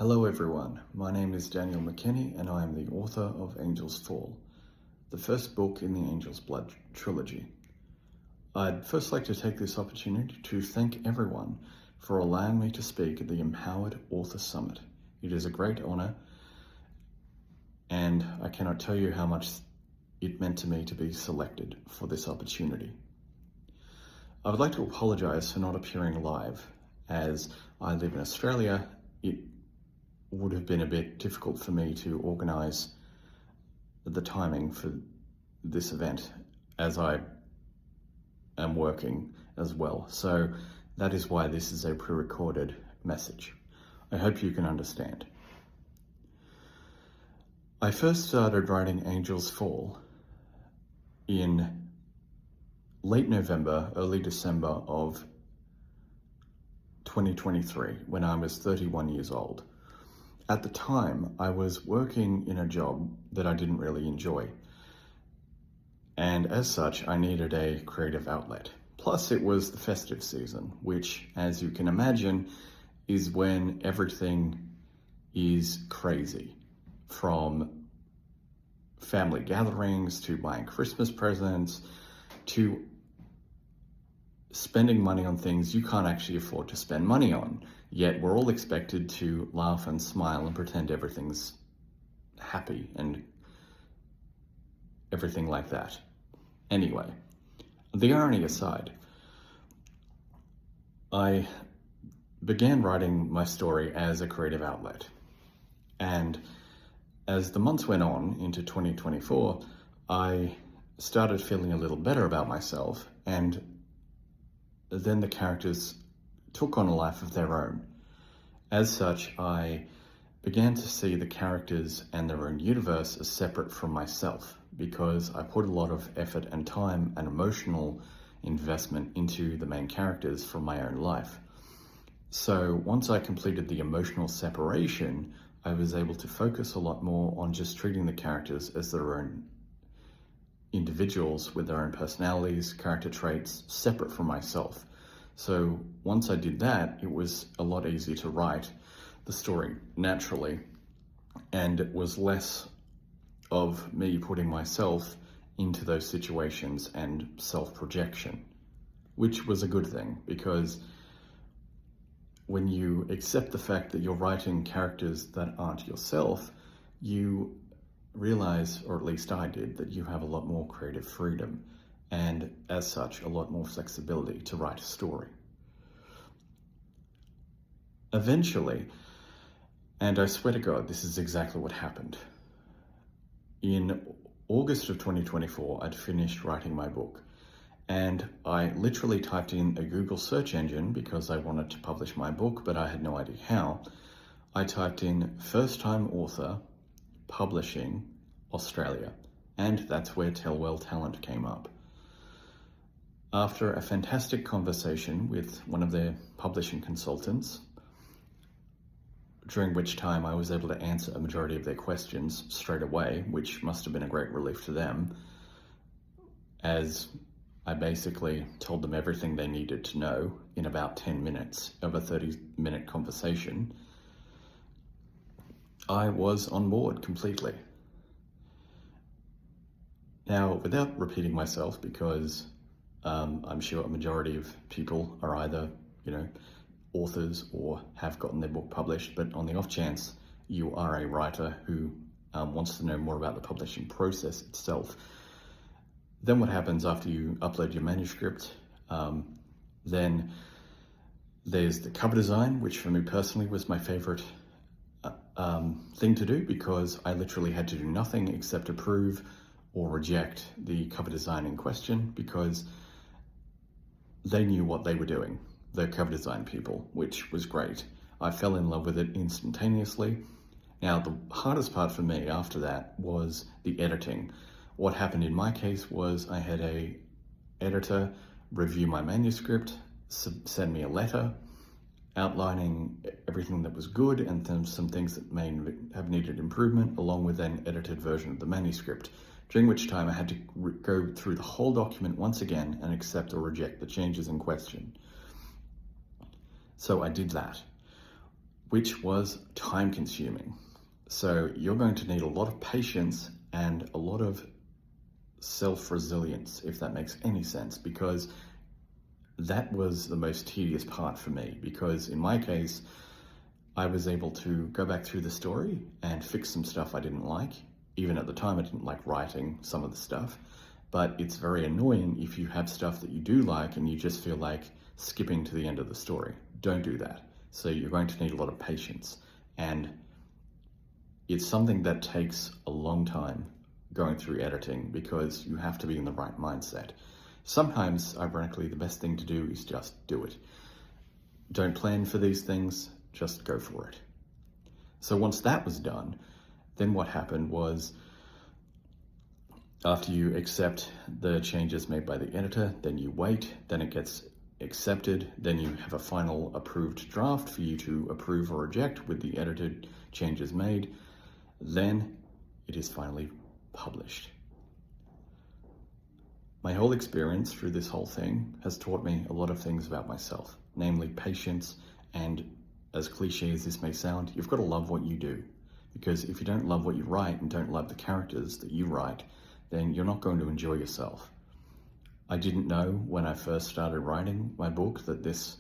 Hello everyone, my name is Daniel McKinney and I am the author of Angel's Fall, the first book in the Angel's Blood trilogy. I'd first like to take this opportunity to thank everyone for allowing me to speak at the Empowered Author Summit. It is a great honor and I cannot tell you how much it meant to me to be selected for this opportunity. I would like to apologize for not appearing live. As I live in Australia, it would have been a bit difficult for me to organise the timing for this event as I am working as well. So that is why this is a pre-recorded message. I hope you can understand. I first started writing Angel's Fall in late November, early December of 2023 when I was 31 years old. At the time, I was working in a job that I didn't really enjoy. And as such, I needed a creative outlet. Plus, it was the festive season, which, as you can imagine, is when everything is crazy. From family gatherings, to buying Christmas presents, to spending money on things you can't actually afford to spend money on. Yet we're all expected to laugh and smile and pretend everything's happy and everything like that. Anyway, the irony aside, I began writing my story as a creative outlet. And as the months went on into 2024, I started feeling a little better about myself, and then the characters took on a life of their own. As such, I began to see the characters and their own universe as separate from myself, because I put a lot of effort and time and emotional investment into the main characters from my own life. So once I completed the emotional separation, I was able to focus a lot more on just treating the characters as their own individuals with their own personalities, character traits, separate from myself. So once I did that, it was a lot easier to write the story naturally, and it was less of me putting myself into those situations and self-projection, which was a good thing, because when you accept the fact that you're writing characters that aren't yourself, you realize, or at least I did, that you have a lot more creative freedom and as such a lot more flexibility to write a story. Eventually, and I swear to God, this is exactly what happened. In August of 2024, I'd finished writing my book, and I literally typed in a Google search engine because I wanted to publish my book, but I had no idea how. I typed in first-time author, publishing, Australia, and that's where Tellwell Talent came up. After a fantastic conversation with one of their publishing consultants, during which time I was able to answer a majority of their questions straight away, which must have been a great relief to them, as I basically told them everything they needed to know in about 10 minutes of a 30-minute conversation. I was on board completely. Now, without repeating myself, because I'm sure a majority of people are either, authors or have gotten their book published, but on the off chance you are a writer who wants to know more about the publishing process itself, then what happens after you upload your manuscript? Then there's the cover design, which for me personally was my favorite thing to do, because I literally had to do nothing except approve or reject the cover design in question, because they knew what they were doing, the cover design people, which was great. I fell in love with it instantaneously. Now, the hardest part for me after that was the editing. What happened in my case was I had a editor review my manuscript, send me a letter outlining everything that was good and then some things that may have needed improvement, along with an edited version of the manuscript, during which time I had to go through the whole document once again and accept or reject the changes in question. So I did that. which was time consuming. So you're going to need a lot of patience and a lot of self-resilience, if that makes any sense, because that was the most tedious part for me, because in my case, I was able to go back through the story and fix some stuff I didn't like. Even at the time, I didn't like writing some of the stuff, but it's very annoying if you have stuff that you do like and you just feel like skipping to the end of the story. Don't do that. So you're going to need a lot of patience, and it's something that takes a long time going through editing because you have to be in the right mindset. Sometimes, ironically, the best thing to do is just do it. Don't plan for these things, just go for it. So once that was done, then what happened was, after you accept the changes made by the editor, then you wait, then it gets accepted, then you have a final approved draft for you to approve or reject with the edited changes made, then it is finally published. My whole experience through this whole thing has taught me a lot of things about myself, namely patience, and as cliche as this may sound, you've got to love what you do. Because if you don't love what you write and don't love the characters that you write, then you're not going to enjoy yourself. I didn't know when I first started writing my book that this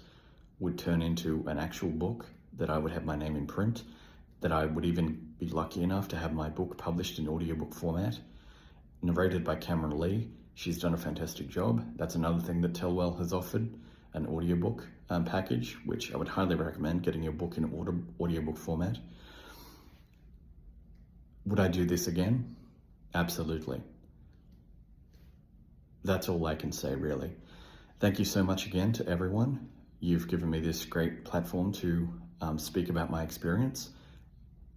would turn into an actual book, that I would have my name in print, that I would even be lucky enough to have my book published in audiobook format, narrated by Cameron Lee. She's done a fantastic job. That's another thing that Tellwell has offered, an audiobook package, which I would highly recommend, getting your book in audiobook format. Would I do this again? Absolutely. That's all I can say, really. Thank you so much again to everyone. You've given me this great platform to speak about my experience.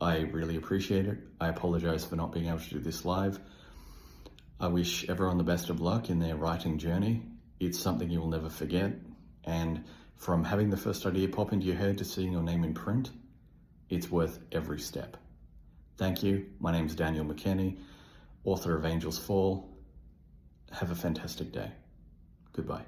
I really appreciate it. I apologize for not being able to do this live. I wish everyone the best of luck in their writing journey. It's something you will never forget. And from having the first idea pop into your head to seeing your name in print, it's worth every step. Thank you. My name is Daniel McKenney, author of Angels Fall. Have a fantastic day. Goodbye.